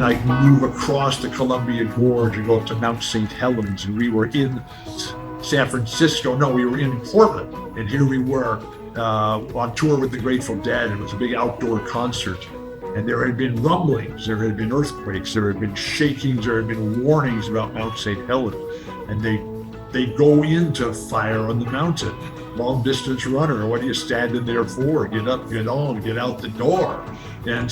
then I move across the Columbia Gorge and go up to Mount St. Helens, and we were in San Francisco. No, we were in Portland, and here we were on tour with the Grateful Dead. It was a big outdoor concert, and there had been rumblings, there had been earthquakes, there had been shakings, there had been warnings about Mount St. Helens, and they go into fire on the mountain. Long distance runner, what are you standing there for? Get up, get on, get out the door. And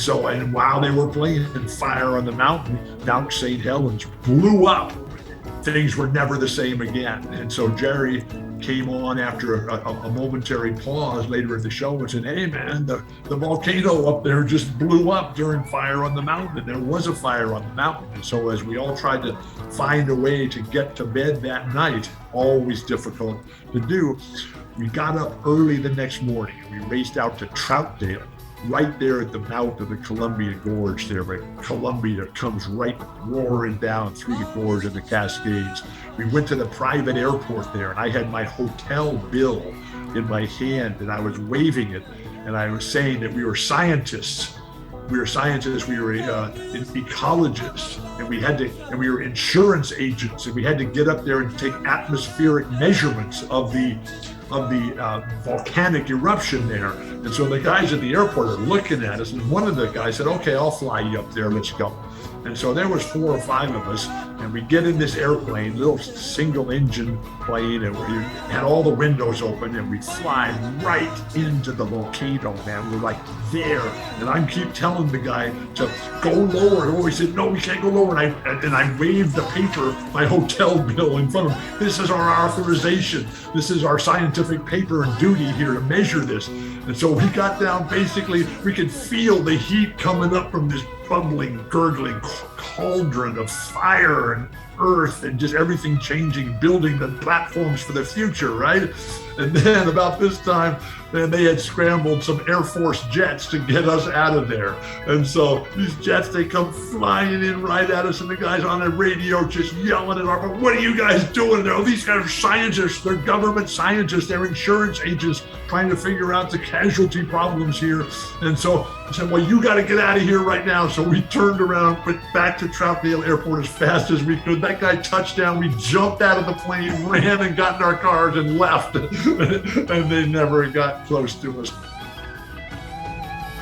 while they were playing Fire on the Mountain, Mount St. Helens blew up. Things were never the same again. And so Jerry came on after a momentary pause later in the show and said, hey man, the volcano up there just blew up during Fire on the Mountain. There was a fire on the mountain. And so as we all tried to find a way to get to bed that night, always difficult to do, we got up early the next morning and we raced out to Troutdale, right there at the mouth of the Columbia Gorge there, where Columbia comes right roaring down through the gorge and the Cascades. We went to the private airport there, and I had my hotel bill in my hand, and I was waving it, and I was saying that we were scientists. We were scientists, we were ecologists, and we were insurance agents, and we had to get up there and take atmospheric measurements of the volcanic eruption there. And so the guys at the airport are looking at us, and one of the guys said, okay, I'll fly you up there, let's go. And so there was 4 or 5 of us, and we get in this airplane, little single engine plane, and we had all the windows open, and we fly right into the volcano, man. We're like there, and I keep telling the guy to go lower. Oh, he said, no, we can't go lower. And I waved the paper, my hotel bill in front of him. This is our authorization. This is our scientific paper and duty here to measure this. And so we got down, basically, we could feel the heat coming up from this bubbling, gurgling cauldron of fire and earth and just everything changing, building the platforms for the future, right? And then about this time, man, they had scrambled some Air Force jets to get us out of there. And so these jets, they come flying in right at us, and the guys on the radio just yelling at our, what are you guys doing there? These guys are scientists, they're government scientists, they're insurance agents trying to figure out the casualty problems here. And so I said, well, you got to get out of here right now. So we turned around, went back to Troutdale Airport as fast as we could. That guy touched down, we jumped out of the plane, ran and got in our cars and left. And they never got close to us.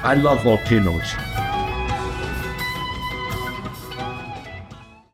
I love volcanoes.